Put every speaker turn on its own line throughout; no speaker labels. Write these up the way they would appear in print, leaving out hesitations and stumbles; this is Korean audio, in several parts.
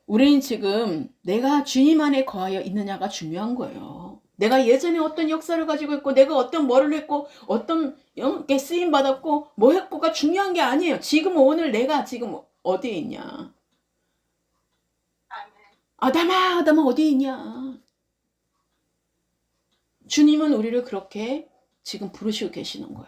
우리는 지금 내가 주님 안에 거하여 있느냐가 중요한 거예요. 내가 예전에 어떤 역사를 가지고 있고 내가 어떤 뭐를 했고 어떤 게 쓰임 받았고 뭐 했고가 중요한 게 아니에요. 지금 오늘 내가 지금 어디에 있냐. 아담아 아담아 어디에 있냐. 주님은 우리를 그렇게 지금 부르시고 계시는 거예요.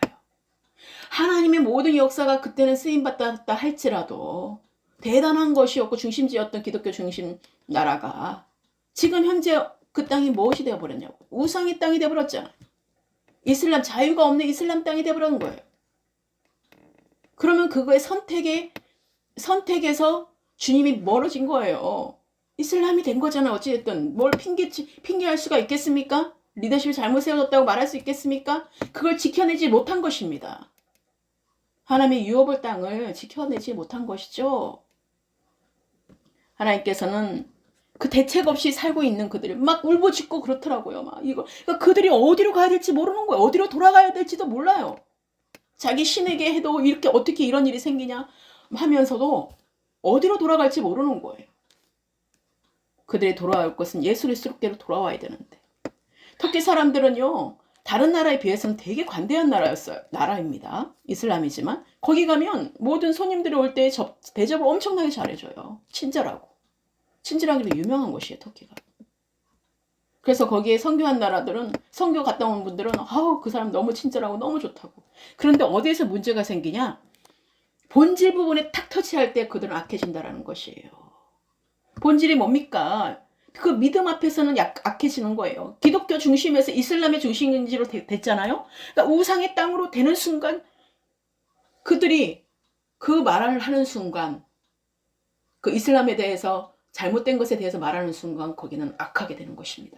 하나님의 모든 역사가 그때는 쓰임받았다 할지라도 대단한 것이었고 중심지였던 기독교 중심 나라가 지금 현재 그 땅이 무엇이 되어버렸냐고. 우상의 땅이 되어버렸잖아요. 이슬람, 자유가 없는 이슬람 땅이 되어버린 거예요. 그러면 그거의 선택에서 주님이 멀어진 거예요. 이슬람이 된 거잖아. 어찌됐든 뭘 핑계할 수가 있겠습니까? 리더십이 잘못 세워졌다고 말할 수 있겠습니까? 그걸 지켜내지 못한 것입니다. 하나님의 유업을 땅을 지켜내지 못한 것이죠. 하나님께서는 그 대책 없이 살고 있는 그들을 막 울부짖고 그렇더라고요. 그러니까 그들이 어디로 가야 될지 모르는 거예요. 어디로 돌아가야 될지도 몰라요. 자기 신에게 해도 이렇게 어떻게 이런 일이 생기냐 하면서도 어디로 돌아갈지 모르는 거예요. 그들이 돌아올 것은 예수 그리스도께로 돌아와야 되는데. 터키 사람들은요. 다른 나라에 비해서는 되게 관대한 나라입니다. 이슬람이지만 거기 가면 모든 손님들이 올 때 대접을 엄청나게 잘해줘요. 친절하기로 유명한 곳이에요. 터키가. 그래서 거기에 선교한 나라들은 선교 갔다 온 분들은 그 사람 너무 친절하고 너무 좋다고. 그런데 어디에서 문제가 생기냐? 본질 부분에 탁 터치할 때 그들은 악해진다라는 것이에요. 본질이 뭡니까? 그 믿음 앞에서는 악해지는 거예요. 기독교 중심에서 이슬람의 중심지로 됐잖아요. 그러니까 우상의 땅으로 되는 순간 그들이 그 말을 하는 순간 그 이슬람에 대해서 잘못된 것에 대해서 말하는 순간 거기는 악하게 되는 것입니다.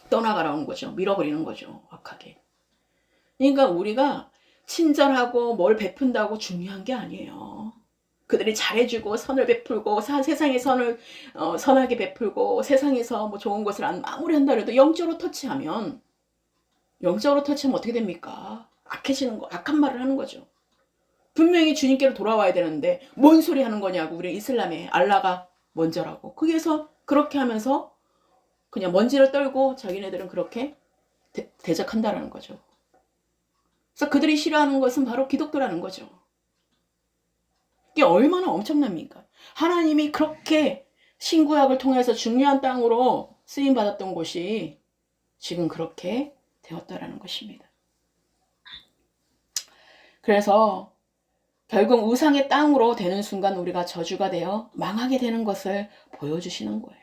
떠나가라는 거죠. 밀어버리는 거죠. 악하게. 그러니까 우리가 친절하고 뭘 베푼다고 중요한 게 아니에요. 그들이 잘해주고 선을 베풀고 세상의 선을 선하게 베풀고 세상에서 뭐 좋은 것을 아무리 한다 해도 영적으로 터치하면 어떻게 됩니까? 악해지는 거, 악한 말을 하는 거죠. 분명히 주님께로 돌아와야 되는데 뭔 소리 하는 거냐고. 우리 이슬람에 알라가 먼저라고. 거기에서 그렇게 하면서 그냥 먼지를 떨고 자기네들은 그렇게 대적한다라는 거죠. 그래서 그들이 싫어하는 것은 바로 기독교라는 거죠. 이게 얼마나 엄청납니까? 하나님이 그렇게 신구약을 통해서 중요한 땅으로 쓰임받았던 곳이 지금 그렇게 되었다라는 것입니다. 그래서 결국 우상의 땅으로 되는 순간 우리가 저주가 되어 망하게 되는 것을 보여주시는 거예요.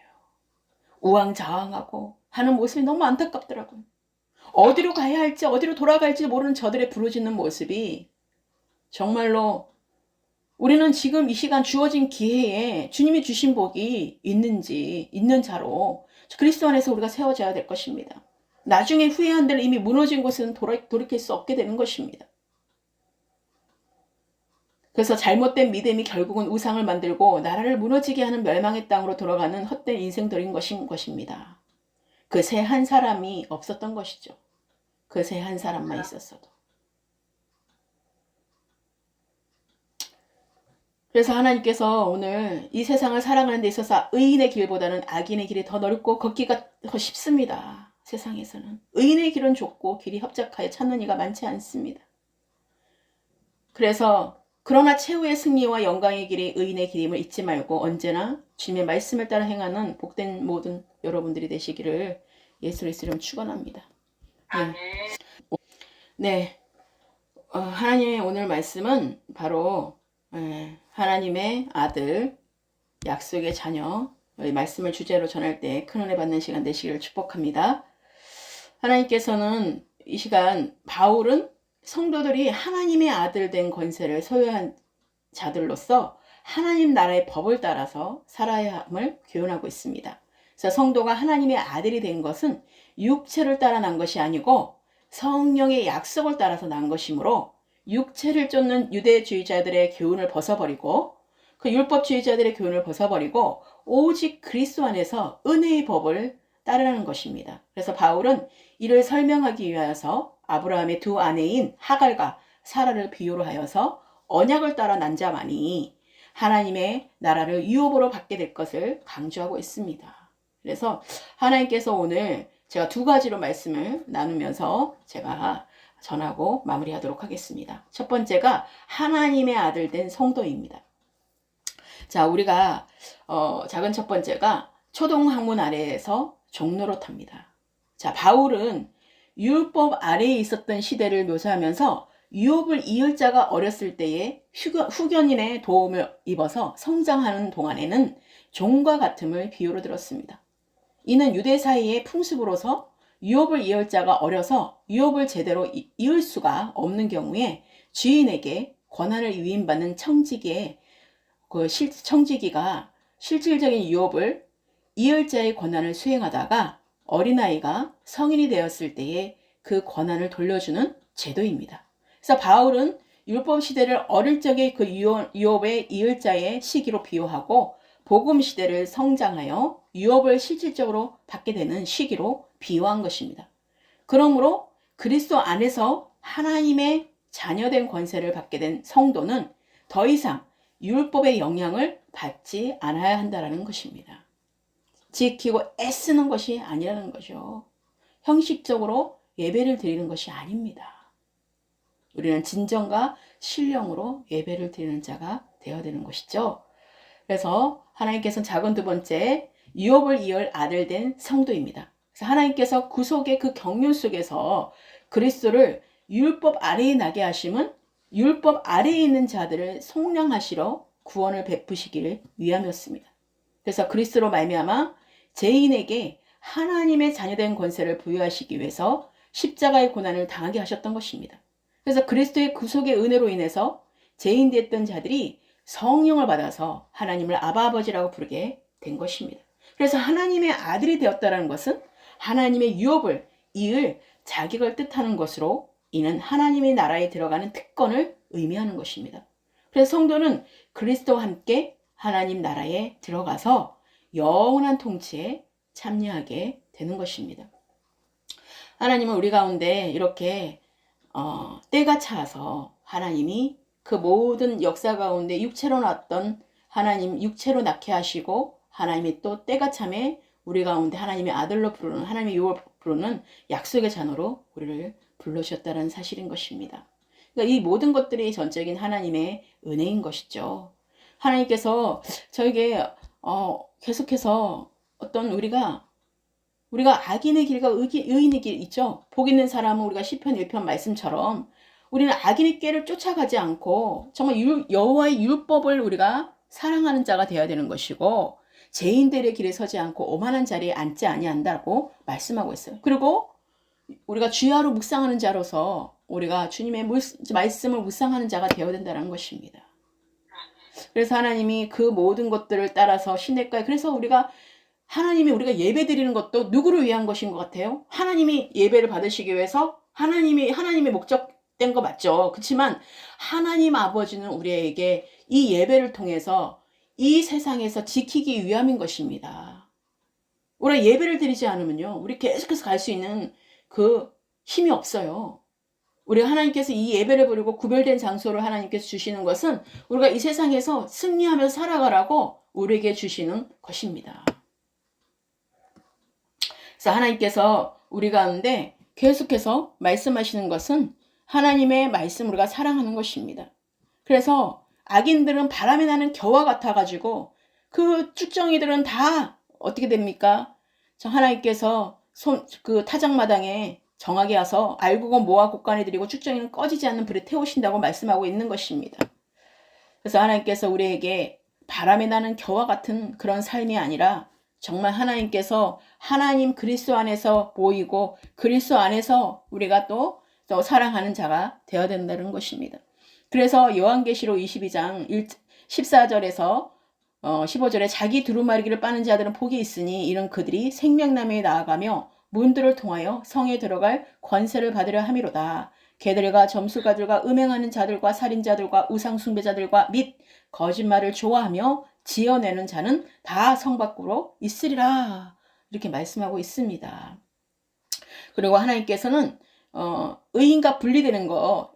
우왕좌왕하고 하는 모습이 너무 안타깝더라고요. 어디로 가야 할지 어디로 돌아갈지 모르는 저들의 부르짖는 모습이 정말로 우리는 지금 이 시간 주어진 기회에 주님이 주신 복이 있는 자로 그리스도 안에서 우리가 세워져야 될 것입니다. 나중에 후회한들 이미 무너진 곳은 돌이킬 수 없게 되는 것입니다. 그래서 잘못된 믿음이 결국은 우상을 만들고 나라를 무너지게 하는 멸망의 땅으로 돌아가는 헛된 인생들인 것입니다. 그 새 한 사람이 없었던 것이죠. 그 새 한 사람만 있었어도. 그래서 하나님께서 오늘 이 세상을 살아가는 데 있어서 의인의 길보다는 악인의 길이 더 넓고 걷기가 더 쉽습니다. 세상에서는. 의인의 길은 좁고 길이 협착하여 찾는 이가 많지 않습니다. 그러나 최후의 승리와 영광의 길이 의인의 길임을 잊지 말고 언제나 주님의 말씀을 따라 행하는 복된 모든 여러분들이 되시기를 예수 그리스도로 축원합니다. 네. 하나님의 오늘 말씀은 바로 하나님의 아들, 약속의 자녀, 말씀을 주제로 전할 때 큰 은혜 받는 시간 되시기를 축복합니다. 하나님께서는 이 시간 바울은 성도들이 하나님의 아들 된 권세를 소유한 자들로서 하나님 나라의 법을 따라서 살아야 함을 교훈하고 있습니다. 그래서 성도가 하나님의 아들이 된 것은 육체를 따라 난 것이 아니고 성령의 약속을 따라서 난 것이므로 육체를 쫓는 유대주의자들의 교훈을 벗어버리고 그 율법주의자들의 교훈을 벗어버리고 오직 그리스도 안에서 은혜의 법을 따르는 것입니다. 그래서 바울은 이를 설명하기 위하여서 아브라함의 두 아내인 하갈과 사라를 비유로 하여서 언약을 따라 난 자만이 하나님의 나라를 유업으로 받게 될 것을 강조하고 있습니다. 그래서 하나님께서 오늘 제가 두 가지로 말씀을 나누면서 제가 전하고 마무리하도록 하겠습니다. 첫 번째가 하나님의 아들 된 성도입니다. 자, 우리가 작은 첫 번째가 초동학문 아래에서 종노릇합니다. 자, 바울은 율법 아래에 있었던 시대를 묘사하면서 유업을 이을 자가 어렸을 때에 후견인의 도움을 입어서 성장하는 동안에는 종과 같음을 비유로 들었습니다. 이는 유대 사이의 풍습으로서 유업을 이을 자가 어려서 유업을 제대로 이을 수가 없는 경우에 주인에게 권한을 위임받는 청지기가 실질적인 유업을 이을 자의 권한을 수행하다가 어린아이가 성인이 되었을 때에 그 권한을 돌려주는 제도입니다. 그래서 바울은 율법 시대를 어릴 적의 그 유업의 이을 자의 시기로 비유하고 복음 시대를 성장하여 유업을 실질적으로 받게 되는 시기로 비유한 것입니다. 그러므로 그리스도 안에서 하나님의 자녀된 권세를 받게 된 성도는 더 이상 율법의 영향을 받지 않아야 한다는 것입니다. 지키고 애쓰는 것이 아니라는 거죠. 형식적으로 예배를 드리는 것이 아닙니다. 우리는 진정과 신령으로 예배를 드리는 자가 되어야 되는 것이죠. 그래서 하나님께서는 작은 두 번째, 유업을 이을 아들 된 성도입니다. 그래서 하나님께서 구속의 그 경륜 속에서 그리스도를 율법 아래에 나게 하심은 율법 아래에 있는 자들을 속량하시러 구원을 베푸시기를 위함이었습니다. 그래서 그리스도로 말미암아 죄인에게 하나님의 자녀된 권세를 부여하시기 위해서 십자가의 고난을 당하게 하셨던 것입니다. 그래서 그리스도의 구속의 은혜로 인해서 죄인 됐던 자들이 성령을 받아서 하나님을 아바 아버지라고 부르게 된 것입니다. 그래서 하나님의 아들이 되었다는 것은 하나님의 유업을 이을 자격을 뜻하는 것으로 이는 하나님의 나라에 들어가는 특권을 의미하는 것입니다. 그래서 성도는 그리스도와 함께 하나님 나라에 들어가서 영원한 통치에 참여하게 되는 것입니다. 하나님은 우리 가운데 이렇게 때가 차서 하나님이 그 모든 역사 가운데 육체로 났던 하나님 육체로 낳게 하시고 하나님이 또 때가 참에 우리 가운데 하나님의 아들로 부르는 하나님의 유업을 부르는 약속의 자녀로 우리를 불러주셨다는 사실인 것입니다. 그러니까 이 모든 것들이 전적인 하나님의 은혜인 것이죠. 하나님께서 저에게 계속해서 어떤 우리가 악인의 길과 의인의 길 있죠. 복 있는 사람은 우리가 시편 1편 말씀처럼 우리는 악인의 길을 쫓아가지 않고 정말 여호와의 율법을 우리가 사랑하는 자가 되어야 되는 것이고 죄인들의 길에 서지 않고 오만한 자리에 앉지 아니한다고 말씀하고 있어요. 그리고 우리가 주야로 묵상하는 자로서 우리가 주님의 말씀을 묵상하는 자가 되어야 된다는 것입니다. 그래서 하나님이 그 모든 것들을 따라서 시냇가에 그래서 우리가 예배 드리는 것도 누구를 위한 것인 것 같아요? 하나님이 예배를 받으시기 위해서 하나님의 목적된 거 맞죠? 그렇지만 하나님 아버지는 우리에게 이 예배를 통해서 이 세상에서 지키기 위함인 것입니다. 우리가 예배를 드리지 않으면요, 우리 계속해서 갈 수 있는 그 힘이 없어요. 우리가 하나님께서 이 예배를 부르고 구별된 장소를 하나님께서 주시는 것은 우리가 이 세상에서 승리하며 살아가라고 우리에게 주시는 것입니다. 그래서 하나님께서 우리 가운데 계속해서 말씀하시는 것은 하나님의 말씀 우리가 사랑하는 것입니다. 그래서 악인들은 바람에 나는 겨와 같아가지고 그 쭉정이들은 다 어떻게 됩니까? 하나님께서 그 타작마당에 정하게 와서 알곡은 모아 곡간에 들이고 쭉정이는 꺼지지 않는 불에 태우신다고 말씀하고 있는 것입니다. 그래서 하나님께서 우리에게 바람에 나는 겨와 같은 그런 삶이 아니라 정말 하나님께서 하나님 그리스도 안에서 모이고 그리스도 안에서 우리가 또 사랑하는 자가 되어야 된다는 것입니다. 그래서 요한계시록 22장 14절에서 15절에 자기 두루마리기를 빠는 자들은 복이 있으니 이는 그들이 생명나무에 나아가며 문들을 통하여 성에 들어갈 권세를 받으려 함이로다. 개들과 점술가들과 음행하는 자들과 살인자들과 우상숭배자들과 및 거짓말을 좋아하며 지어내는 자는 다 성 밖으로 있으리라. 이렇게 말씀하고 있습니다. 그리고 하나님께서는 의인과 분리되는 거,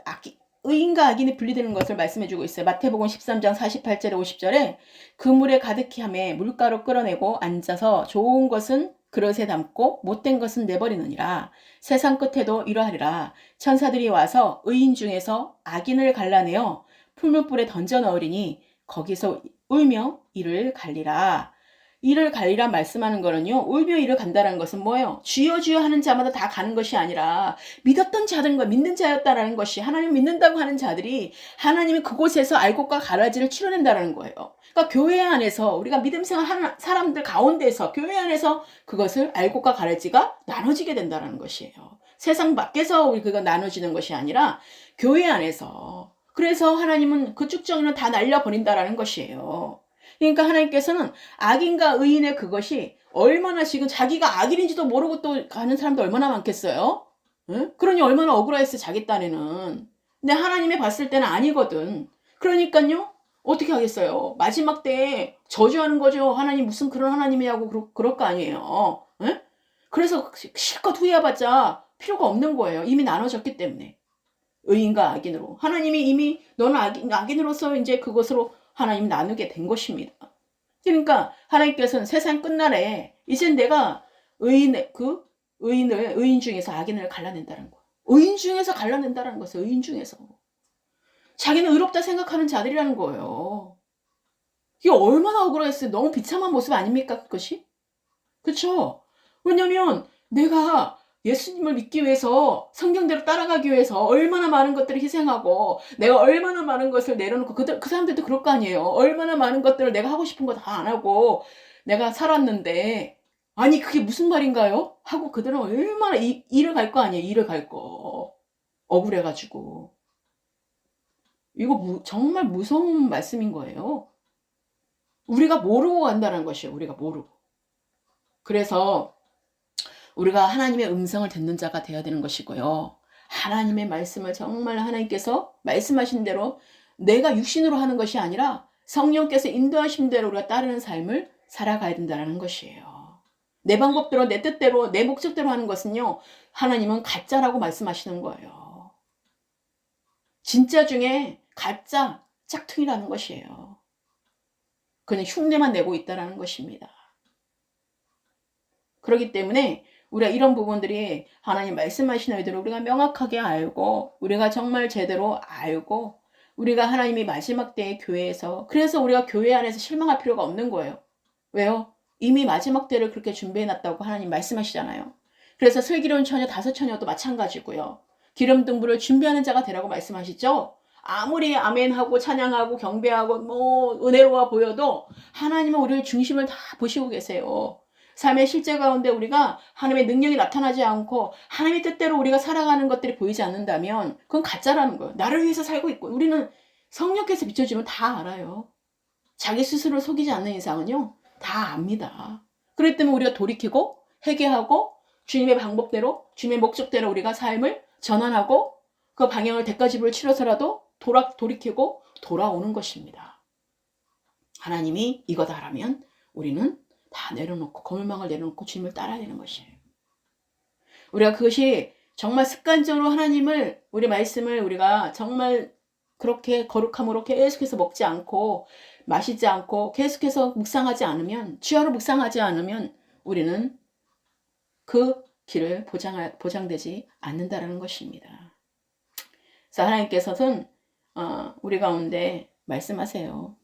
의인과 악인이 분리되는 것을 말씀해주고 있어요. 마태복음 13장 48절에 50절에 그물에 가득히 함에 물가로 끌어내고 앉아서 좋은 것은 그릇에 담고 못된 것은 내버리느니라. 세상 끝에도 이러하리라. 천사들이 와서 의인 중에서 악인을 갈라내어 풀무불에 던져 넣으리니 거기서 울며 이를 갈리라. 이를 갈리라 말씀하는 거는요. 울며 이를 간다는 것은 뭐예요? 주여 주여 하는 자마다 다 가는 것이 아니라 믿었던 자들과 믿는 자였다라는 것이 하나님 믿는다고 하는 자들이 하나님이 그곳에서 알곡과 가라지를 치러낸다는 거예요. 그러니까 교회 안에서 우리가 믿음 생활하는 사람들 가운데서 교회 안에서 그것을 알곡과 가라지가 나눠지게 된다는 것이에요. 세상 밖에서 우리 그거 나눠지는 것이 아니라 교회 안에서. 그래서 하나님은 그 쭉정이는 다 날려버린다라는 것이에요. 그러니까 하나님께서는 악인과 의인의 그것이 얼마나 지금 자기가 악인인지도 모르고 또 가는 사람도 얼마나 많겠어요? 응? 그러니 얼마나 억울했어 자기 딴에는. 근데 하나님이 봤을 때는 아니거든. 그러니까요. 어떻게 하겠어요? 마지막 때에 저주하는 거죠. 하나님 무슨 그런 하나님이냐고 그럴 거 아니에요. 응? 그래서 실컷 후회해봤자 필요가 없는 거예요. 이미 나눠졌기 때문에. 의인과 악인으로. 하나님이 이미 너는 악인으로서 이제 그것으로 하나님 나누게 된 것입니다. 그러니까 하나님께서는 세상 끝날에 이제 내가 의인 중에서 악인을 갈라낸다는 거예요. 의인 중에서 갈라낸다는 것은 의인 중에서. 자기는 의롭다 생각하는 자들이라는 거예요. 이게 얼마나 억울했어요. 너무 비참한 모습 아닙니까 그것이? 그렇죠? 왜냐면 내가 예수님을 믿기 위해서 성경대로 따라가기 위해서 얼마나 많은 것들을 희생하고 내가 얼마나 많은 것을 내려놓고 그 사람들도 그럴 거 아니에요. 얼마나 많은 것들을 내가 하고 싶은 거 다 안 하고 내가 살았는데 아니 그게 무슨 말인가요? 하고 그들은 얼마나 일을 갈 거 아니에요. 일을 갈 거. 억울해가지고. 이거 정말 무서운 말씀인 거예요. 우리가 모르고 간다는 것이에요. 우리가 모르고. 그래서 우리가 하나님의 음성을 듣는 자가 되어야 되는 것이고요. 하나님의 말씀을 정말 하나님께서 말씀하신 대로 내가 육신으로 하는 것이 아니라 성령께서 인도하신 대로 우리가 따르는 삶을 살아가야 된다는 것이에요. 내 방법대로 내 뜻대로 내 목적대로 하는 것은요. 하나님은 가짜라고 말씀하시는 거예요. 진짜 중에 가짜 짝퉁이라는 것이에요. 그냥 흉내만 내고 있다는 것입니다. 그렇기 때문에 우리가 이런 부분들이 하나님 말씀하시는 의대로 우리가 명확하게 알고 우리가 정말 제대로 알고 우리가 하나님이 마지막 때의 교회에서 그래서 우리가 교회 안에서 실망할 필요가 없는 거예요. 왜요? 이미 마지막 때를 그렇게 준비해놨다고 하나님 말씀하시잖아요. 그래서 슬기로운 처녀 5처녀도 마찬가지고요. 기름 등불을 준비하는 자가 되라고 말씀하시죠. 아무리 아멘하고 찬양하고 경배하고 뭐 은혜로워 보여도 하나님은 우리의 중심을 다 보시고 계세요. 삶의 실제 가운데 우리가 하나님의 능력이 나타나지 않고 하나님의 뜻대로 우리가 살아가는 것들이 보이지 않는다면 그건 가짜라는 거예요. 나를 위해서 살고 있고 우리는 성령께서 비춰주면 다 알아요. 자기 스스로를 속이지 않는 이상은요. 다 압니다. 그렇기 때문에 우리가 돌이키고 회개하고 주님의 방법대로 주님의 목적대로 우리가 삶을 전환하고 그 방향을 대가지불을 치러서라도 돌이키고 돌아오는 것입니다. 하나님이 이거다라면 우리는 다 내려놓고 거물망을 내려놓고 주님을 따라야 되는 것이에요. 우리가 그것이 정말 습관적으로 하나님을 우리 말씀을 우리가 정말 그렇게 거룩함으로 계속해서 먹지 않고 마시지 않고 계속해서 묵상하지 않으면 주야로 묵상하지 않으면 우리는 그 길을 보장되지 않는다라는 것입니다. 그래서 하나님께서는 우리 가운데 말씀하세요.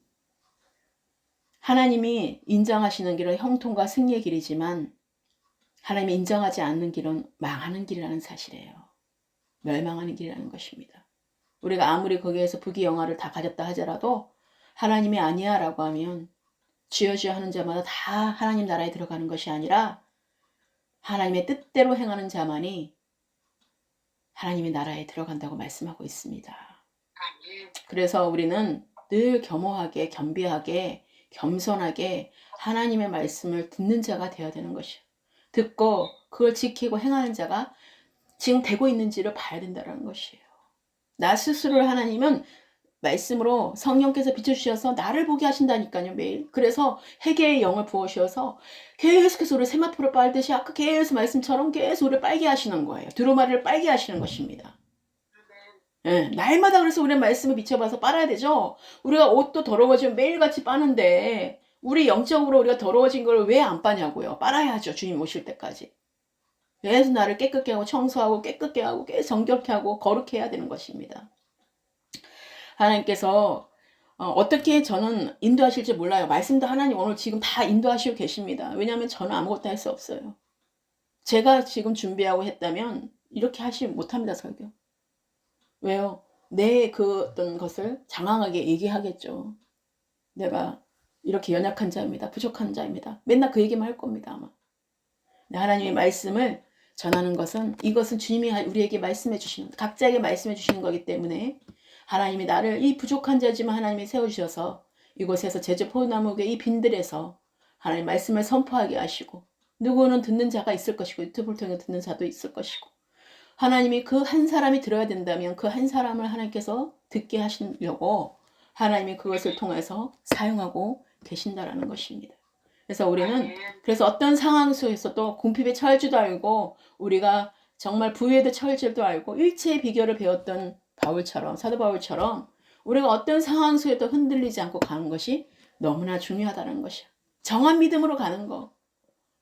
하나님이 인정하시는 길은 형통과 승리의 길이지만 하나님이 인정하지 않는 길은 망하는 길이라는 사실이에요. 멸망하는 길이라는 것입니다. 우리가 아무리 거기에서 부귀영화를 다 가졌다 하더라도 하나님이 아니야 라고 하면 주여 주여 하는 자마다 다 하나님 나라에 들어가는 것이 아니라 하나님의 뜻대로 행하는 자만이 하나님의 나라에 들어간다고 말씀하고 있습니다. 그래서 우리는 늘 겸허하게 겸비하게 겸손하게 하나님의 말씀을 듣는 자가 되어야 되는 것이에요. 듣고 그걸 지키고 행하는 자가 지금 되고 있는지를 봐야 된다는 것이에요. 나 스스로를 하나님은 말씀으로 성령께서 비춰주셔서 나를 보게 하신다니까요. 매일. 그래서 회개의 영을 부어주셔서 계속해서 우리 세마포를 빨듯이 아까 계속 말씀처럼 계속 우리를 빨게 하시는 거예요. 두루마리를 빨게 하시는 것입니다. 예, 날마다 그래서 우리는 말씀을 비춰봐서 빨아야 되죠. 우리가 옷도 더러워지면 매일같이 빠는데 우리 영적으로 우리가 더러워진 걸 왜 안 빠냐고요. 빨아야죠. 주님 오실 때까지. 계속 나를 깨끗게 하고 청소하고 깨끗게 하고 계속 정결케 하고 거룩해 해야 되는 것입니다. 하나님께서 어떻게 저는 인도하실지 몰라요. 말씀도 하나님 오늘 지금 다 인도하시고 계십니다. 왜냐하면 저는 아무것도 할 수 없어요. 제가 지금 준비하고 했다면 이렇게 하시 못합니다. 설교. 왜요? 내 그 어떤 것을 장황하게 얘기하겠죠. 내가 이렇게 연약한 자입니다. 부족한 자입니다. 맨날 그 얘기만 할 겁니다. 아마. 하나님의 말씀을 전하는 것은 이것은 주님이 우리에게 말씀해 주시는 각자에게 말씀해 주시는 거기 때문에 하나님이 나를 이 부족한 자지만 하나님이 세워주셔서 이곳에서 제주 포도나무교회 이 빈들에서 하나님 말씀을 선포하게 하시고 누구는 듣는 자가 있을 것이고 유튜브를 통해 듣는 자도 있을 것이고 하나님이 그 한 사람이 들어야 된다면 그 한 사람을 하나님께서 듣게 하시려고 하나님이 그것을 통해서 사용하고 계신다라는 것입니다. 그래서 우리는 그래서 어떤 상황 속에서도 궁핍에 처할 줄도 알고 우리가 정말 부유에도 처할 줄도 알고 일체의 비결을 배웠던 바울처럼 사도 바울처럼 우리가 어떤 상황 속에도 흔들리지 않고 가는 것이 너무나 중요하다는 것이야. 정한 믿음으로 가는 거.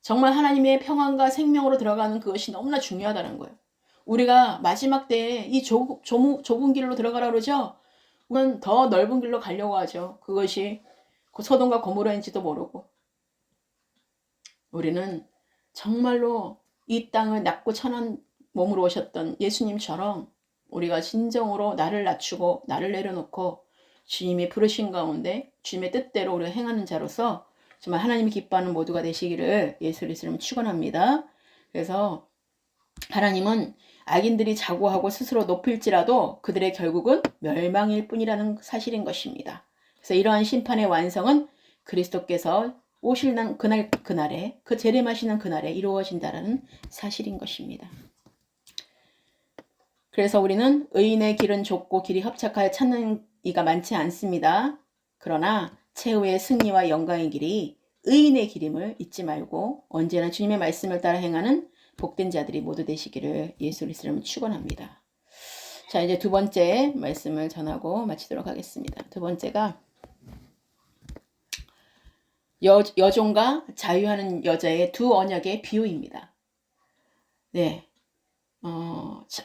정말 하나님의 평안과 생명으로 들어가는 그것이 너무나 중요하다는 거예요. 우리가 마지막 때에 이 좁은 길로 들어가라 그러죠. 우리는 더 넓은 길로 가려고 하죠. 그것이 소돔과 고모라인지도 모르고 우리는 정말로 이 땅을 낮고 천한 몸으로 오셨던 예수님처럼 우리가 진정으로 나를 낮추고 나를 내려놓고 주님이 부르신 가운데 주님의 뜻대로 우리가 행하는 자로서 정말 하나님이 기뻐하는 모두가 되시기를 예수 그리스도로 축원합니다. 그래서 하나님은 악인들이 자고하고 스스로 높일지라도 그들의 결국은 멸망일 뿐이라는 사실인 것입니다. 그래서 이러한 심판의 완성은 그리스도께서 오실 그날에 그 재림하시는 그날에 이루어진다라는 사실인 것입니다. 그래서 우리는 의인의 길은 좁고 길이 협착하여 찾는 이가 많지 않습니다. 그러나 최후의 승리와 영광의 길이 의인의 길임을 잊지 말고 언제나 주님의 말씀을 따라 행하는 복된 자들이 모두 되시기를 예수 그리스도로 축원합니다. 자, 이제 두 번째 말씀을 전하고 마치도록 하겠습니다. 두 번째가 여종과 자유하는 여자의 두 언약의 비유입니다. 네,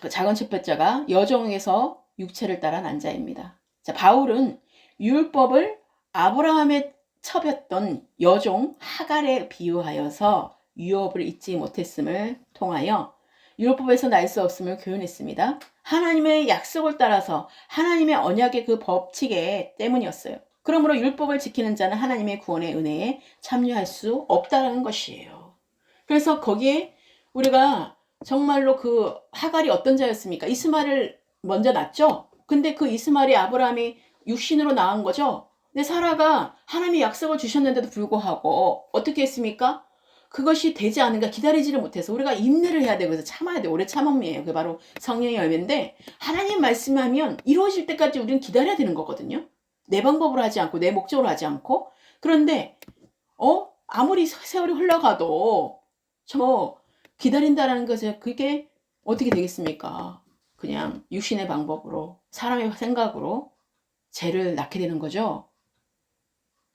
작은 첫 번째가 여종에서 육체를 따라 난 자입니다. 자, 바울은 율법을 아브라함의 첩였던 여종 하갈에 비유하여서 유업을 잊지 못했음을 통하여 율법에서 날 수 없음을 교훈했습니다. 하나님의 약속을 따라서 하나님의 언약의 그 법칙에 때문이었어요. 그러므로 율법을 지키는 자는 하나님의 구원의 은혜에 참여할 수 없다는 것이에요. 그래서 거기에 우리가 정말로 그 하갈이 어떤 자였습니까? 이스마엘을 먼저 낳죠. 근데 그 이스마엘이 아브라함이 육신으로 낳은 거죠. 근데 사라가 하나님이 약속을 주셨는데도 불구하고 어떻게 했습니까? 그것이 되지 않은가 기다리지를 못해서 우리가 인내를 해야 되고 그래서 참아야 돼. 오래 참음이에요. 그게 바로 성령의 열매인데 하나님 말씀하면 이루어질 때까지 우리는 기다려야 되는 거거든요. 내 방법으로 하지 않고 내 목적으로 하지 않고 그런데 아무리 세월이 흘러가도 저 기다린다라는 것은 그게 어떻게 되겠습니까? 그냥 육신의 방법으로 사람의 생각으로 죄를 낳게 되는 거죠.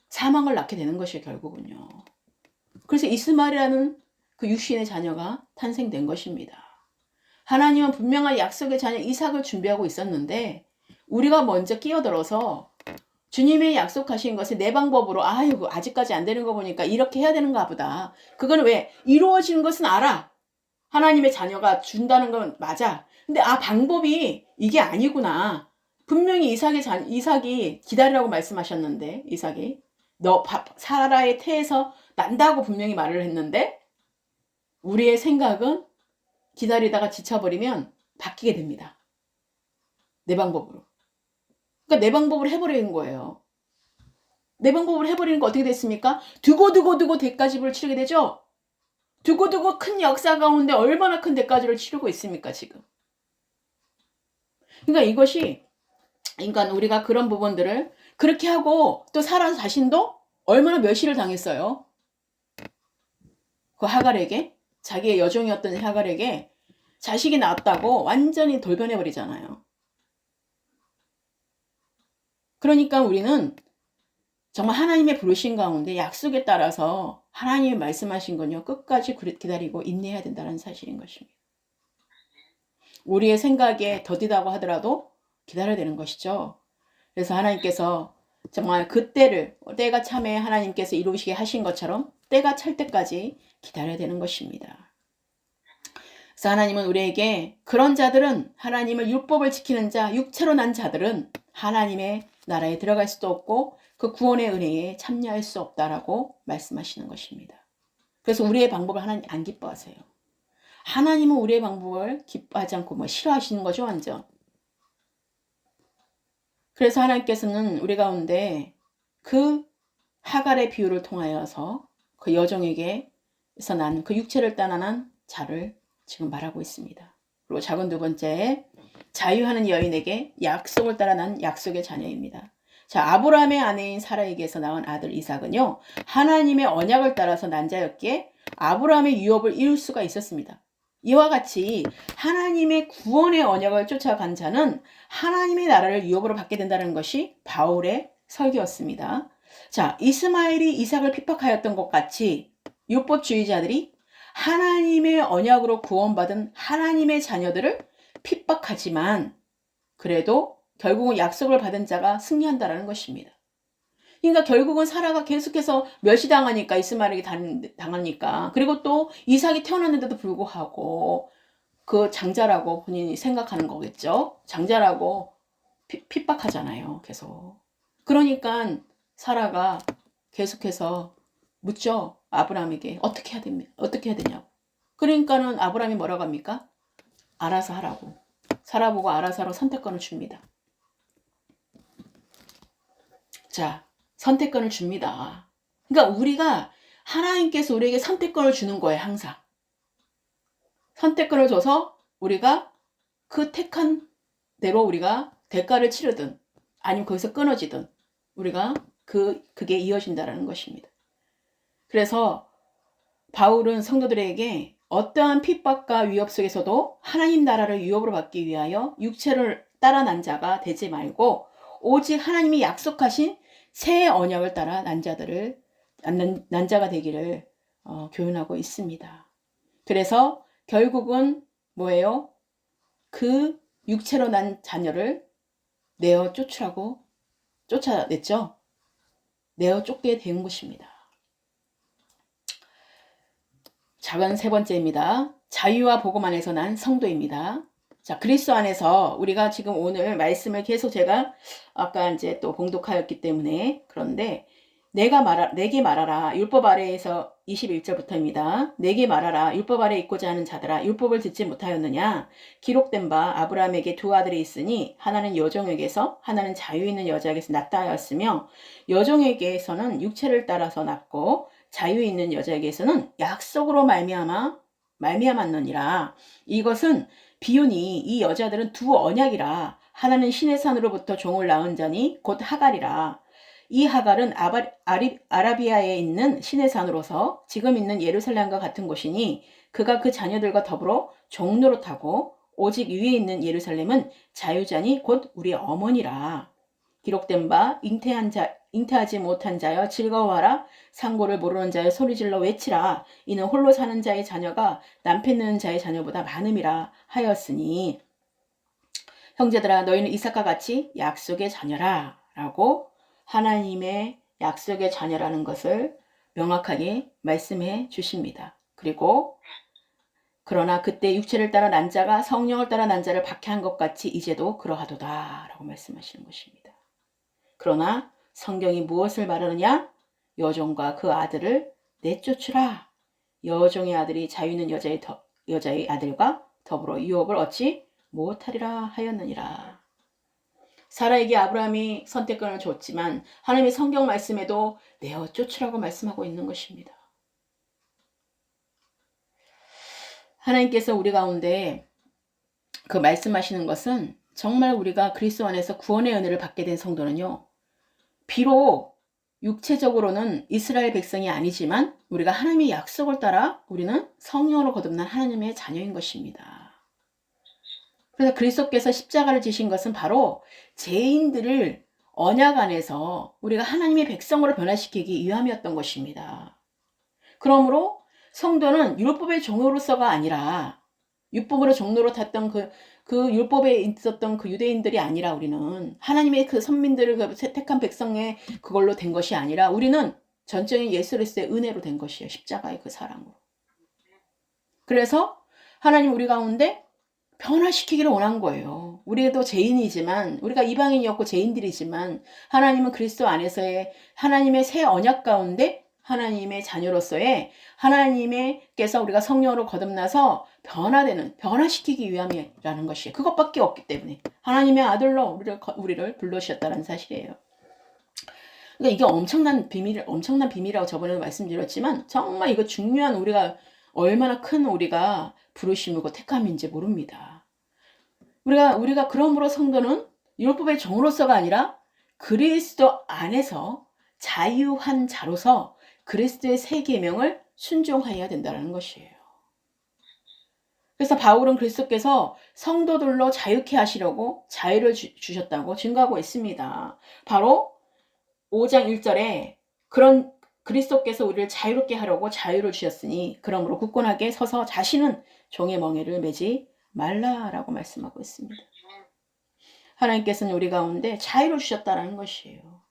사망을 낳게 되는 것이에요. 결국은요. 그래서 이스마엘이라는 그 육신의 자녀가 탄생된 것입니다. 하나님은 분명한 약속의 자녀 이삭을 준비하고 있었는데 우리가 먼저 끼어들어서 주님의 약속하신 것을 내 방법으로 아이고 아직까지 안 되는 거 보니까 이렇게 해야 되는가 보다. 그건 왜? 이루어지는 것은 알아. 하나님의 자녀가 준다는 건 맞아. 근데 방법이 이게 아니구나. 분명히 이삭이 기다리라고 말씀하셨는데 이삭이 너 사라의 태에서 난다고 분명히 말을 했는데 우리의 생각은 기다리다가 지쳐버리면 바뀌게 됩니다. 내 방법으로. 그러니까 내 방법으로 해버리는 거예요. 내 방법으로 해버리는 거 어떻게 됐습니까? 두고 대가집을 치르게 되죠? 두고 큰 역사 가운데 얼마나 큰 대가지를 치르고 있습니까 지금. 그러니까 이것이 그러니까 우리가 그런 부분들을 그렇게 하고 또 사라 자신도 얼마나 멸시를 당했어요. 그 하갈에게 자기의 여종이었던 하갈에게 자식이 낳았다고 완전히 돌변해버리잖아요. 그러니까 우리는 정말 하나님의 부르신 가운데 약속에 따라서 하나님이 말씀하신 건요, 끝까지 기다리고 인내해야 된다는 사실인 것입니다. 우리의 생각에 더디다고 하더라도 기다려야 되는 것이죠. 그래서 하나님께서 정말 때가 참에 하나님께서 이루시게 하신 것처럼 때가 찰 때까지 기다려야 되는 것입니다. 그래서 하나님은 우리에게 그런 자들은, 하나님을 율법을 지키는 자, 육체로 난 자들은 하나님의 나라에 들어갈 수도 없고 그 구원의 은혜에 참여할 수 없다라고 말씀하시는 것입니다. 그래서 우리의 방법을 하나님 안 기뻐하세요. 하나님은 우리의 방법을 기뻐하지 않고 싫어하시는 거죠, 완전. 그래서 하나님께서는 우리 가운데 그 하갈의 비유를 통하여서 그 여종에게서 난 그 육체를 따난 자를 지금 말하고 있습니다. 그리고 작은 두 번째, 자유하는 여인에게 약속을 따라 난 약속의 자녀입니다. 자, 아브라함의 아내인 사라에게서 낳은 아들 이삭은요, 하나님의 언약을 따라서 난 자였기에 아브라함의 유업을 이룰 수가 있었습니다. 이와 같이 하나님의 구원의 언약을 쫓아간 자는 하나님의 나라를 유업으로 받게 된다는 것이 바울의 설교였습니다. 자, 이스마엘이 이삭을 핍박하였던 것 같이 율법주의자들이 하나님의 언약으로 구원받은 하나님의 자녀들을 핍박하지만 그래도 결국은 약속을 받은 자가 승리한다라는 것입니다. 그러니까 결국은 사라가 계속해서 멸시당하니까, 이스마엘에게 당하니까, 그리고 또 이삭이 태어났는데도 불구하고 그 장자라고 본인이 생각하는 거겠죠. 장자라고 핍박하잖아요, 계속. 그러니까 사라가 계속해서 묻죠, 아브라함에게. 어떻게 해야 되냐고. 그러니까는 아브라함이 뭐라고 합니까? 알아서 하라고. 사라 보고 알아서 하라고 선택권을 줍니다. 자, 선택권을 줍니다. 그러니까 우리가, 하나님께서 우리에게 선택권을 주는 거예요, 항상. 선택권을 줘서 우리가 그 택한 대로 우리가 대가를 치르든 아니면 거기서 끊어지든 우리가 그게 이어진다라는 것입니다. 그래서 바울은 성도들에게 어떠한 핍박과 위협 속에서도 하나님 나라를 유업으로 받기 위하여 육체를 따라 난 자가 되지 말고 오직 하나님이 약속하신 새 언약을 따라 난 자가 되기를 교훈하고 있습니다. 그래서 결국은 뭐예요? 그 육체로 난 자녀를 내어 쫓아냈죠. 내어 쫓게 된 것입니다. 작은 세 번째입니다. 자유와 복음 안에서 난 성도입니다. 자, 그리스도 안에서 우리가 지금 오늘 말씀을 계속 제가 아까 이제 또 봉독하였기 때문에, 그런데 내게 말하라. 율법 아래에서 21절부터입니다. 내게 말하라. 율법 아래 있고자 하는 자들아, 율법을 듣지 못하였느냐? 기록된 바 아브라함에게 두 아들이 있으니 하나는 여종에게서 하나는 자유 있는 여자에게서 낳다 하였으며 여종에게서는 육체를 따라서 낳고 자유 있는 여자에게서는 약속으로 말미암았느니라. 이것은 비유니 이 여자들은 두 언약이라. 하나는 신의 산으로부터 종을 낳은 자니 곧 하갈이라. 이 하갈은 아라비아에 있는 신의 산으로서 지금 있는 예루살렘과 같은 곳이니 그가 그 자녀들과 더불어 종노릇하고 오직 위에 있는 예루살렘은 자유자니 곧 우리 어머니라. 기록된 바 잉태하지 못한 자여 즐거워하라. 상고를 모르는 자여 소리질러 외치라. 이는 홀로 사는 자의 자녀가 남편 있는 자의 자녀보다 많음이라 하였으니 형제들아 너희는 이삭과 같이 약속의 자녀라 라고 하나님의 약속의 자녀라는 것을 명확하게 말씀해 주십니다. 그리고 그러나 그때 육체를 따라 난 자가 성령을 따라 난 자를 박해한 것 같이 이제도 그러하도다 라고 말씀하시는 것입니다. 그러나 성경이 무엇을 말하느냐? 여종과 그 아들을 내쫓으라. 여종의 아들이 자유 있는 여자의 아들과 더불어 유업을 얻지 못하리라 하였느니라. 사라에게 아브라함이 선택권을 줬지만 하나님의 성경 말씀에도 내어 쫓으라고 말씀하고 있는 것입니다. 하나님께서 우리 가운데 그 말씀하시는 것은 정말 우리가 그리스도 안에서 구원의 은혜를 받게 된 성도는요, 비록 육체적으로는 이스라엘 백성이 아니지만 우리가 하나님의 약속을 따라 우리는 성령으로 거듭난 하나님의 자녀인 것입니다. 그래서 그리스도께서 십자가를 지신 것은 바로 죄인들을 언약 안에서 우리가 하나님의 백성으로 변화시키기 위함이었던 것입니다. 그러므로 성도는 율법의 종으로서가 아니라 율법으로 종로로 탔던 그 율법에 있었던 그 유대인들이 아니라 우리는 하나님의 그 선민들을 그 택한 백성의 그걸로 된 것이 아니라 우리는 전적인 예수 그리스도의 은혜로 된 것이에요. 십자가의 그 사랑으로. 그래서 하나님 우리 가운데 변화시키기를 원한 거예요. 우리도 죄인이지만 우리가 이방인이었고 죄인들이지만 하나님은 그리스도 안에서의 하나님의 새 언약 가운데 하나님의 자녀로서의 하나님께서 우리가 성령으로 거듭나서 변화시키기 위함이라는 것이 그것밖에 없기 때문에 하나님의 아들로 우리를 불러주셨다는 사실이에요. 그러니까 이게 엄청난 비밀이라고 저번에도 말씀드렸지만 정말 이거 중요한 우리가 얼마나 큰 우리가 부르심이고 택함인지 모릅니다. 우리가 그러므로 성도는 율법의 종으로서가 아니라 그리스도 안에서 자유한 자로서 그리스도의 새 계명을 순종하여야 된다는 것이에요. 그래서 바울은 그리스도께서 성도들로 자유케 하시려고 자유를 주셨다고 증거하고 있습니다. 바로 5장 1절에 그런 그리스도께서 우리를 자유롭게 하려고 자유를 주셨으니 그러므로 굳건하게 서서 자신은 종의 멍에를 매지 말라라고 말씀하고 있습니다. 하나님께서는 우리 가운데 자유를 주셨다는 것이에요.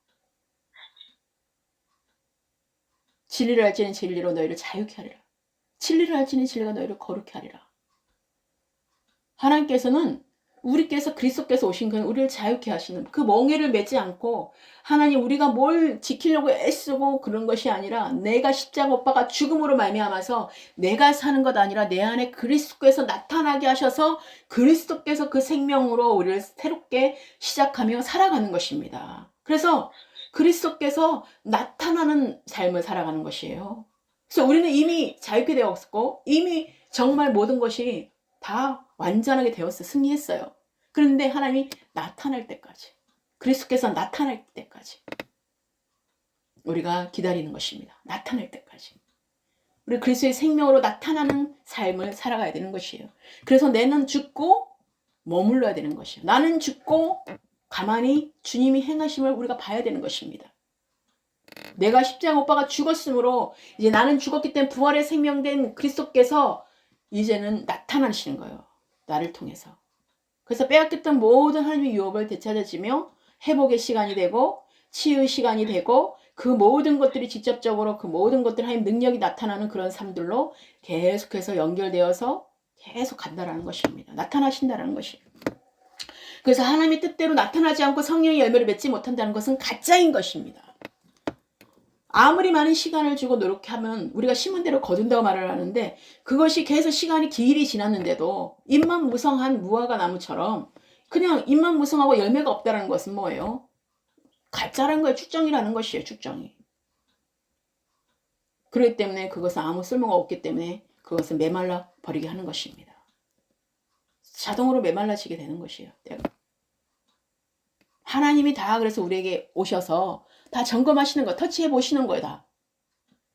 진리를 알지는 진리로 너희를 자유케 하리라. 진리를 알지는 진리가 너희를 거룩케 하리라. 하나님께서는 우리께서 그리스도께서 오신 건 우리를 자유케 하시는 그 멍에를 매지 않고 하나님 우리가 뭘 지키려고 애쓰고 그런 것이 아니라 내가 십자가 못 박아 죽음으로 말미암아서 내가 사는 것 아니라 내 안에 그리스도께서 나타나게 하셔서 그리스도께서 그 생명으로 우리를 새롭게 시작하며 살아가는 것입니다. 그래서 그리스도께서 나타나는 삶을 살아가는 것이에요. 그래서 우리는 이미 자유케 되었고 이미 정말 모든 것이 다 완전하게 되었어. 승리했어요. 그런데 하나님이 나타날 때까지 그리스도께서 나타날 때까지 우리가 기다리는 것입니다. 나타날 때까지 우리 그리스도의 생명으로 나타나는 삶을 살아가야 되는 것이에요. 그래서 내는 죽고 머물러야 되는 것이에요. 나는 죽고 가만히 주님이 행하심을 우리가 봐야 되는 것입니다. 내가 십자가 못 박아 죽었으므로 이제 나는 죽었기 때문에 부활의 생명된 그리스도께서 이제는 나타나시는 거예요. 나를 통해서. 그래서 빼앗겼던 모든 하나님의 유업을 되찾아지며 회복의 시간이 되고 치유의 시간이 되고 그 모든 것들이 직접적으로 그 모든 것들 하나님 능력이 나타나는 그런 삶들로 계속해서 연결되어서 계속 간다라는 것입니다. 나타나신다라는 것이에요. 그래서 하나님의 뜻대로 나타나지 않고 성령의 열매를 맺지 못한다는 것은 가짜인 것입니다. 아무리 많은 시간을 주고 노력하면 우리가 심은 대로 거둔다고 말을 하는데 그것이 계속 시간이 길이 지났는데도 잎만 무성한 무화과 나무처럼 그냥 잎만 무성하고 열매가 없다는 것은 뭐예요? 가짜라는 거예요. 축정이라는 것이에요. 축정이. 그렇기 때문에 그것은 아무 쓸모가 없기 때문에 그것은 메말라 버리게 하는 것입니다. 자동으로 메말라지게 되는 것이에요. 때가. 하나님이 다 그래서 우리에게 오셔서 다 점검하시는 거, 터치해 보시는 거예요, 다.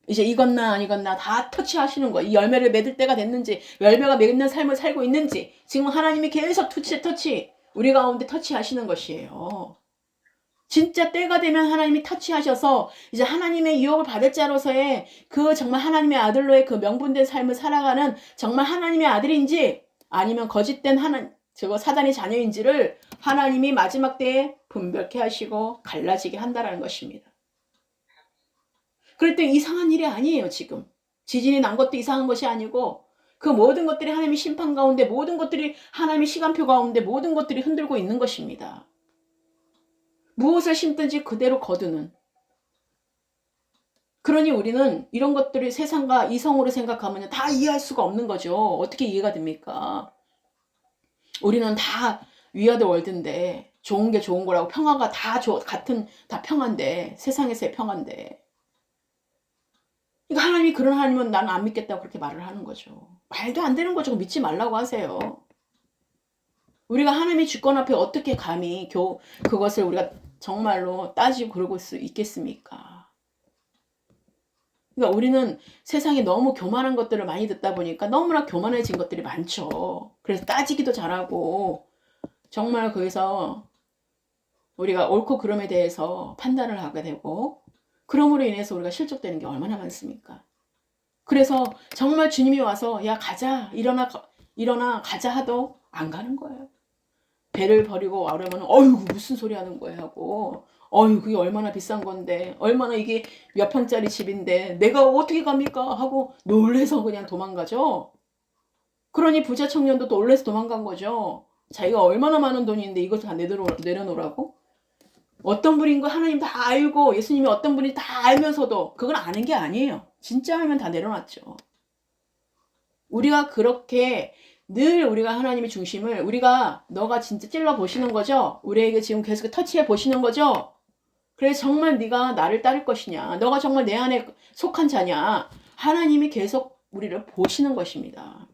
이제 익었나 안 익었나 다 터치하시는 거예요. 이 열매를 맺을 때가 됐는지, 열매가 맺는 삶을 살고 있는지, 지금 하나님이 계속 터치, 우리 가운데 터치하시는 것이에요. 진짜 때가 되면 하나님이 터치하셔서 이제 하나님의 유혹을 받을 자로서의 그 정말 하나님의 아들로의 그 명분된 삶을 살아가는 정말 하나님의 아들인지 아니면 거짓된 사단의 자녀인지를 하나님이 마지막 때에 분별케 하시고 갈라지게 한다라는 것입니다. 그럴 때 이상한 일이 아니에요. 지금 지진이 난 것도 이상한 것이 아니고 그 모든 것들이 하나님의 심판 가운데 모든 것들이 하나님의 시간표 가운데 모든 것들이 흔들고 있는 것입니다. 무엇을 심든지 그대로 거두는. 그러니 우리는 이런 것들이 세상과 이성으로 생각하면 다 이해할 수가 없는 거죠. 어떻게 이해가 됩니까? 우리는 다 위아더 월드인데 좋은 게 좋은 거라고 평화가 다 평화인데 세상에서의 평화인데 그러니까 하나님이 그런 하나님은 나는 안 믿겠다고 그렇게 말을 하는 거죠. 말도 안 되는 거죠. 믿지 말라고 하세요. 우리가 하나님의 주권 앞에 어떻게 감히 그것을 우리가 정말로 따지고 그러고 수 있겠습니까? 그러니까 우리는 세상에 너무 교만한 것들을 많이 듣다 보니까 너무나 교만해진 것들이 많죠. 그래서 따지기도 잘하고 정말 거기서 우리가 옳고 그름에 대해서 판단을 하게 되고 그럼으로 인해서 우리가 실족되는 게 얼마나 많습니까? 그래서 정말 주님이 와서 야 가자 일어나 가자 하도 안 가는 거예요. 배를 버리고 와려면 어이구 무슨 소리 하는 거야 하고 어이 그게 얼마나 비싼 건데 얼마나 이게 몇 평짜리 집인데 내가 어떻게 갑니까 하고 놀래서 그냥 도망가죠. 그러니 부자 청년도 놀래서 도망간 거죠. 자기가 얼마나 많은 돈인데 이것을 다 내려놓으라고? 어떤 분인 거 하나님 다 알고 예수님이 어떤 분이 다 알면서도 그걸 아는 게 아니에요. 진짜 알면 다 내려놨죠. 우리가 그렇게 늘 우리가 하나님의 중심을 우리가 너가 진짜 찔러 보시는 거죠? 우리에게 지금 계속 터치해 보시는 거죠? 그래서 정말 네가 나를 따를 것이냐? 너가 정말 내 안에 속한 자냐? 하나님이 계속 우리를 보시는 것입니다.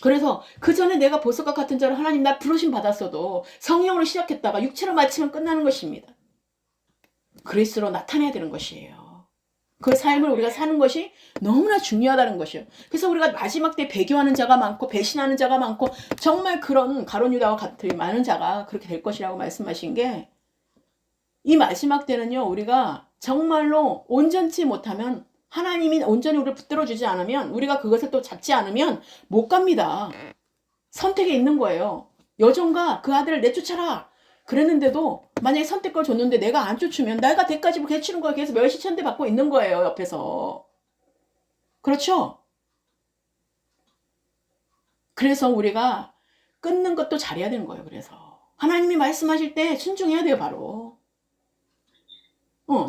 그래서 그 전에 내가 보석과 같은 자로 하나님 나 부르심 받았어도 성령으로 시작했다가 육체로 마치면 끝나는 것입니다. 그리스도로 나타내야 되는 것이에요. 그 삶을 우리가 사는 것이 너무나 중요하다는 것이에요. 그래서 우리가 마지막 때 배교하는 자가 많고 배신하는 자가 많고 정말 그런 가룟 유다와 같은 많은 자가 그렇게 될 것이라고 말씀하신 게 이 마지막 때는요. 우리가 정말로 온전치 못하면 하나님이 온전히 우리를 붙들어주지 않으면 우리가 그것을 또 잡지 않으면 못 갑니다. 선택에 있는 거예요. 여종과 그 아들을 내쫓아라. 그랬는데도 만약에 선택권을 줬는데 내가 안 쫓으면 내가 대가지고 개치는 거야. 계속 멸시천대 받고 있는 거예요. 옆에서. 그렇죠? 그래서 우리가 끊는 것도 잘해야 되는 거예요. 그래서 하나님이 말씀하실 때 순종해야 돼요. 바로.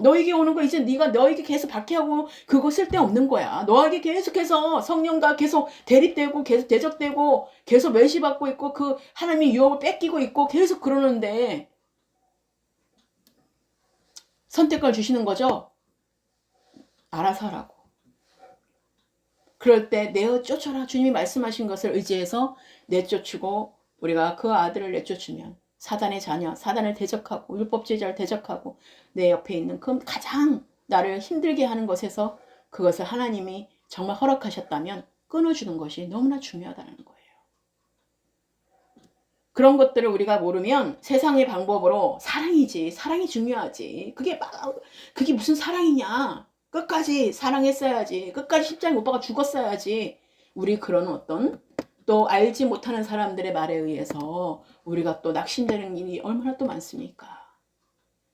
너에게 오는 거 이제 네가 너에게 계속 박해하고 그거 쓸데없는 거야. 너에게 계속해서 성령과 계속 대립되고 계속 대적되고 계속 멸시받고 있고 그 하나님의 유업을 뺏기고 있고 계속 그러는데 선택권을 주시는 거죠. 알아서 하라고. 그럴 때 내어 쫓아라. 주님이 말씀하신 것을 의지해서 내쫓고 우리가 그 아들을 내쫓으면 사단의 자녀, 사단을 대적하고 율법주의자를 대적하고 내 옆에 있는 그 가장 나를 힘들게 하는 것에서 그것을 하나님이 정말 허락하셨다면 끊어주는 것이 너무나 중요하다는 거예요. 그런 것들을 우리가 모르면 세상의 방법으로 사랑이지, 사랑이 중요하지. 그게 무슨 사랑이냐. 끝까지 사랑했어야지. 끝까지 십자가에 못 박아 죽었어야지. 우리 그런 어떤 또 알지 못하는 사람들의 말에 의해서 우리가 또 낙심되는 일이 얼마나 또 많습니까?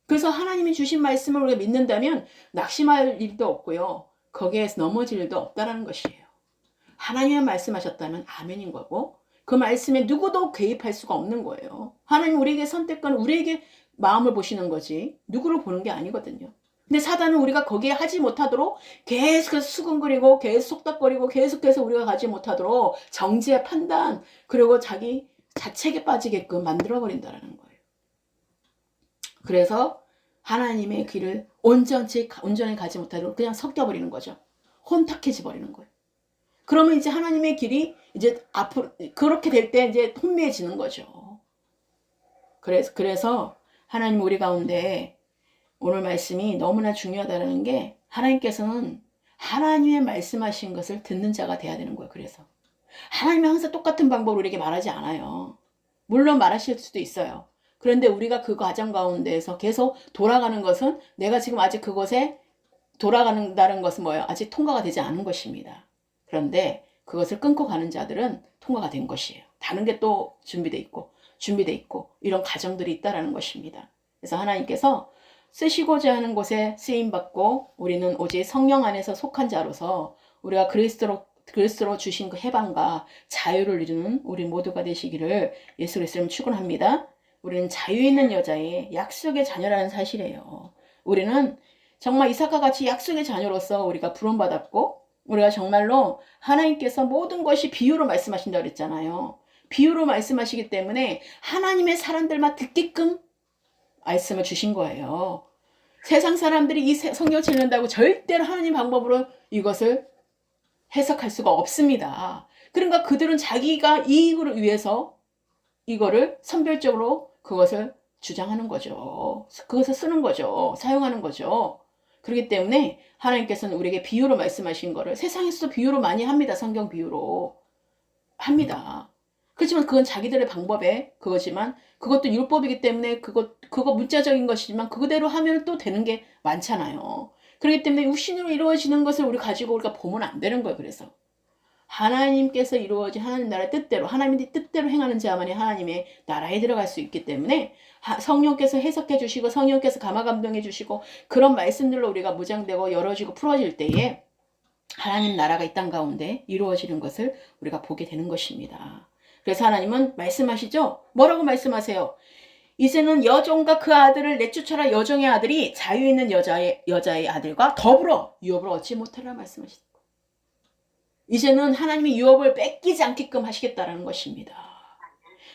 그래서 하나님이 주신 말씀을 우리가 믿는다면 낙심할 일도 없고요. 거기에서 넘어질 일도 없다라는 것이에요. 하나님이 말씀하셨다면 아멘인 거고 그 말씀에 누구도 개입할 수가 없는 거예요. 하나님 우리에게 선택권, 우리에게 마음을 보시는 거지 누구를 보는 게 아니거든요. 근데 사단은 우리가 거기에 하지 못하도록 계속해서 수근거리고 계속 속닥거리고 계속해서 우리가 가지 못하도록 정지의 판단 그리고 자기 자책에 빠지게끔 만들어버린다는 거예요. 그래서 하나님의 길을 온전히 가지 못하도록 그냥 섞여버리는 거죠. 혼탁해져 버리는 거예요. 그러면 이제 하나님의 길이 이제 앞으로 그렇게 될 때 이제 혼미해지는 거죠. 그래서 하나님 우리 가운데 오늘 말씀이 너무나 중요하다는 게 하나님께서는 하나님의 말씀하신 것을 듣는 자가 돼야 되는 거예요. 그래서 하나님이 항상 똑같은 방법으로 우리에게 말하지 않아요. 물론 말하실 수도 있어요. 그런데 우리가 그 과정 가운데에서 계속 돌아가는 것은 내가 지금 아직 그곳에 돌아간다는 것은 뭐예요? 아직 통과가 되지 않은 것입니다. 그런데 그것을 끊고 가는 자들은 통과가 된 것이에요. 다른 게 또 준비돼 있고 이런 과정들이 있다라는 것입니다. 그래서 하나님께서 쓰시고자 하는 곳에 쓰임받고 우리는 오직 성령 안에서 속한 자로서 우리가 그리스도로 주신 그 해방과 자유를 이루는 우리 모두가 되시기를 예수 그리스도로 축원합니다. 우리는 자유 있는 여자의 약속의 자녀라는 사실이에요. 우리는 정말 이삭과 같이 약속의 자녀로서 우리가 부름받았고 우리가 정말로 하나님께서 모든 것이 비유로 말씀하신다고 그랬잖아요. 비유로 말씀하시기 때문에 하나님의 사람들만 듣게끔 말씀을 주신 거예요. 세상 사람들이 이 성경을 읽는다고 절대로 하나님 방법으로 이것을 해석할 수가 없습니다. 그러니까 그들은 자기가 이익을 위해서 이거를 선별적으로 그것을 주장하는 거죠. 그것을 쓰는 거죠. 사용하는 거죠. 그렇기 때문에 하나님께서는 우리에게 비유로 말씀하신 거를 세상에서도 비유로 많이 합니다. 성경 비유로 합니다. 그렇지만 그건 자기들의 방법에 그거지만 그것도 율법이기 때문에 그거 문자적인 것이지만 그거대로 하면 또 되는 게 많잖아요. 그렇기 때문에 육신으로 이루어지는 것을 우리 가지고 우리가 보면 안 되는 거예요. 그래서 하나님께서 이루어진 하나님 나라의 뜻대로 하나님의 뜻대로 행하는 자만이 하나님의 나라에 들어갈 수 있기 때문에 성령께서 해석해 주시고 성령께서 감화 감동해 주시고 그런 말씀들로 우리가 무장되고 열어지고 풀어질 때에 하나님 나라가 이 땅 가운데 이루어지는 것을 우리가 보게 되는 것입니다. 그래서 하나님은 말씀하시죠. 뭐라고 말씀하세요? 이제는 여종과 그 아들을 내쫓아라. 여종의 아들이 자유 있는 여자의 아들과 더불어 유업을 얻지 못하라 말씀하시죠. 이제는 하나님이 유업을 뺏기지 않게끔 하시겠다라는 것입니다.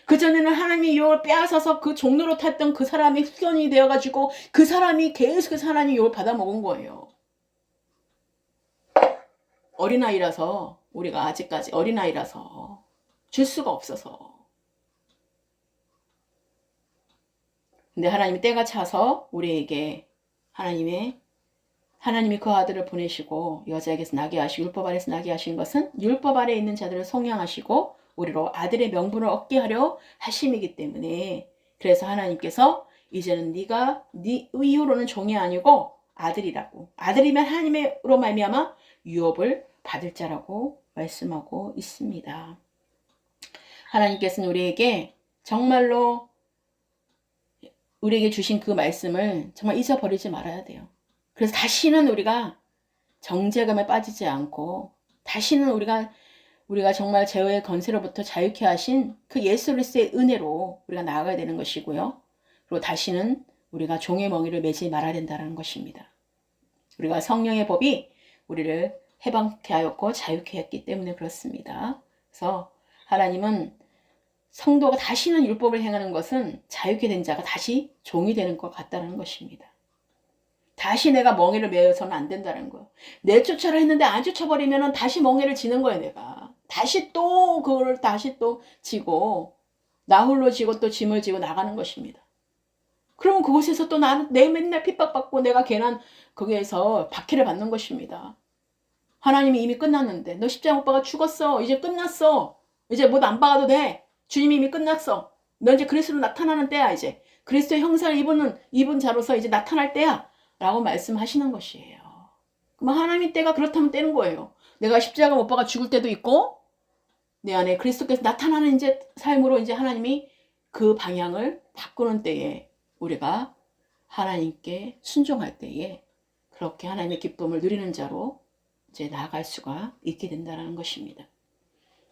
그전에는 하나님이 유업을 빼앗아서 그 종로로 탔던 그 사람이 후견이 되어가지고 그 사람이 계속해서 하나님의 유업을 받아먹은 거예요. 어린아이라서 우리가 아직까지 어린아이라서 줄 수가 없어서. 근데 하나님이 때가 차서 우리에게 하나님이 그 아들을 보내시고 여자에게서 나게 하시고 율법 아래에서 나게 하신 것은 율법 아래에 있는 자들을 속량하시고 우리로 아들의 명분을 얻게 하려 하심이기 때문에 그래서 하나님께서 이제는 네가 네 이후로는 종이 아니고 아들이라고 아들이면 하나님으로 말미암아 유업을 받을 자라고 말씀하고 있습니다. 하나님께서는 우리에게 정말로 우리에게 주신 그 말씀을 정말 잊어버리지 말아야 돼요. 그래서 다시는 우리가 정죄감에 빠지지 않고 다시는 우리가 정말 죄의 건세로부터 자유케 하신 그 예수 그리스도의 은혜로 우리가 나아가야 되는 것이고요. 그리고 다시는 우리가 종의 멍에를 매지 말아야 된다는 것입니다. 우리가 성령의 법이 우리를 해방케 하였고 자유케 했기 때문에 그렇습니다. 그래서 하나님은 성도가 다시는 율법을 행하는 것은 자유케 된 자가 다시 종이 되는 것 같다는 것입니다. 다시 내가 멍에를 메어서는 안 된다는 거예요. 내쫓아라 했는데 안 쫓아버리면 다시 멍에를 지는 거예요. 내가 다시 또 그걸 다시 또 지고 나 홀로 지고 또 짐을 지고 나가는 것입니다. 그러면 그곳에서 또 나는 내 맨날 핍박받고 내가 괜한 거기에서 박해를 받는 것입니다. 하나님이 이미 끝났는데 너 십자가 못 박아 죽었어. 이제 끝났어. 이제 못 안 박아도 돼. 주님이 이미 끝났어. 너 이제 그리스도로 나타나는 때야. 이제 그리스도의 형상을 입은 자로서 이제 나타날 때야 라고 말씀하시는 것이에요. 그럼 하나님 때가 그렇다면 때는 거예요. 내가 십자가 못 박아 죽을 때도 있고 내 안에 그리스도께서 나타나는 이제 삶으로 이제 하나님이 그 방향을 바꾸는 때에 우리가 하나님께 순종할 때에 그렇게 하나님의 기쁨을 누리는 자로 이제 나아갈 수가 있게 된다는 것입니다.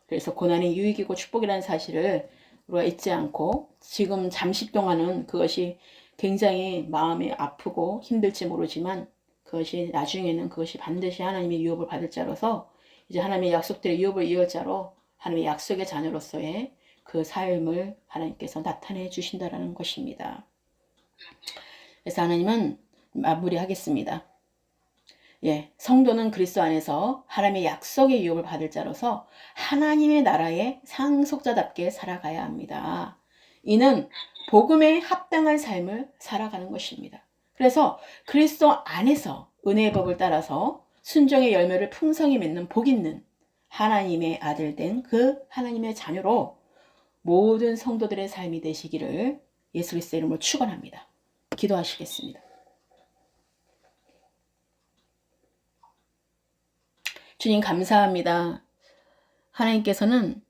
그래서 고난이 유익이고 축복이라는 사실을 우리가 잊지 않고 지금 잠시 동안은 그것이 굉장히 마음이 아프고 힘들지 모르지만 그것이 나중에는 그것이 반드시 하나님의 유업을 받을 자로서 이제 하나님의 약속대로 유업을 이을 자로 하나님의 약속의 자녀로서의 그 삶을 하나님께서 나타내 주신다는 것입니다. 그래서 하나님은 마무리하겠습니다. 성도는 그리스도 안에서 하나님의 약속의 유업을 받을 자로서 하나님의 나라의 상속자답게 살아가야 합니다. 이는 복음에 합당한 삶을 살아가는 것입니다. 그래서 그리스도 안에서 은혜의 법을 따라서 순종의 열매를 풍성히 맺는 복 있는 하나님의 아들 된 그 하나님의 자녀로 모든 성도들의 삶이 되시기를 예수 그리스도의 이름으로 축원합니다. 기도하시겠습니다. 주님 감사합니다. 하나님께서는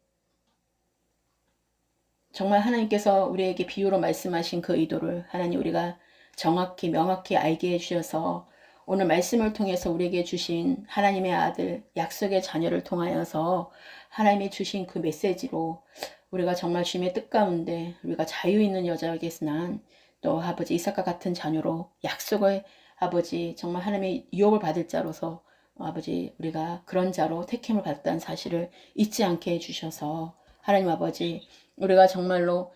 정말 하나님께서 우리에게 비유로 말씀하신 그 의도를 하나님 우리가 정확히 명확히 알게 해주셔서 오늘 말씀을 통해서 우리에게 주신 하나님의 아들 약속의 자녀를 통하여서 하나님이 주신 그 메시지로 우리가 정말 주님의 뜻 가운데 우리가 자유 있는 여자에게서 난 또 아버지 이삭과 같은 자녀로 약속을 아버지 정말 하나님의 유업을 받을 자로서 아버지 우리가 그런 자로 택임을 받았다는 사실을 잊지 않게 해주셔서 하나님 아버지 우리가 정말로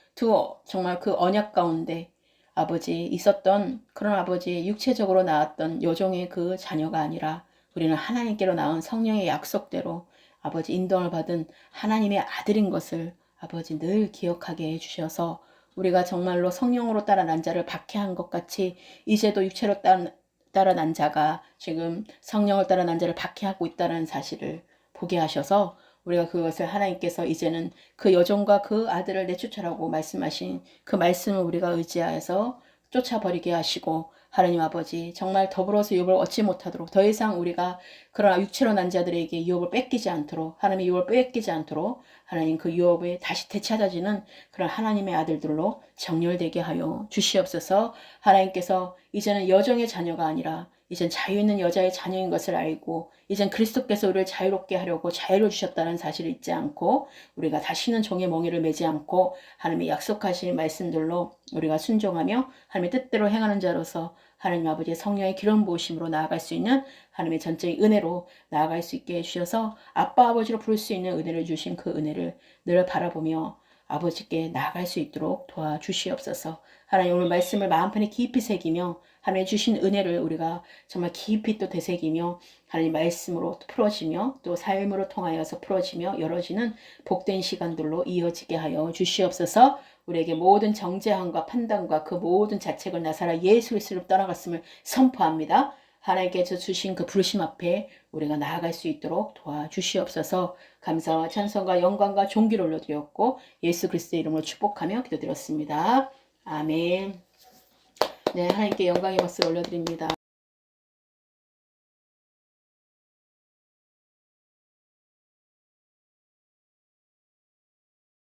정말 그 언약 가운데 아버지 있었던 그런 아버지 육체적으로 낳았던 여종의 그 자녀가 아니라 우리는 하나님께로 낳은 성령의 약속대로 아버지 인도를 받은 하나님의 아들인 것을 아버지 늘 기억하게 해주셔서 우리가 정말로 성령으로 따라 난 자를 박해한 것 같이 이제도 육체로 따라 난 자가 지금 성령을 따라 난 자를 박해하고 있다는 사실을 보게 하셔서 우리가 그것을 하나님께서 이제는 그 여종과 그 아들을 내쫓으라고 말씀하신 그 말씀을 우리가 의지하여서 쫓아버리게 하시고, 하나님 아버지 정말 더불어서 유업을 얻지 못하도록, 더 이상 우리가 그러나 육체로 난 자들에게 유업을 뺏기지 않도록, 하나님의 유업을 뺏기지 않도록 하나님 그 유업에 다시 되찾아지는 그런 하나님의 아들들로 정렬되게 하여 주시옵소서. 하나님께서 이제는 여종의 자녀가 아니라 이젠 자유 있는 여자의 자녀인 것을 알고, 이젠 그리스도께서 우리를 자유롭게 하려고 자유를 주셨다는 사실을 잊지 않고, 우리가 다시는 종의 멍에를 매지 않고 하나님의 약속하신 말씀들로 우리가 순종하며 하나님의 뜻대로 행하는 자로서 하나님 아버지의 성령의 기름 부으심으로 나아갈 수 있는 하나님의 전적인 은혜로 나아갈 수 있게 해주셔서, 아빠 아버지로 부를 수 있는 은혜를 주신 그 은혜를 늘 바라보며 아버지께 나아갈 수 있도록 도와주시옵소서. 하나님 오늘 말씀을 마음판에 깊이 새기며 하나님 주신 은혜를 우리가 정말 깊이 또 되새기며 하나님 말씀으로 풀어지며 또 삶으로 통하여서 풀어지며 열어지는 복된 시간들로 이어지게 하여 주시옵소서. 우리에게 모든 정죄함과 판단과 그 모든 자책을 나사라 예수 그리스도로 떠나갔음을 선포합니다. 하나님께서 주신 그 부르심 앞에 우리가 나아갈 수 있도록 도와주시옵소서. 감사와 찬송과 영광과 존귀를 올려드렸고 예수 그리스도의 이름으로 축복하며 기도드렸습니다. 아멘. 네, 하나님께 영광의 박수를 올려드립니다.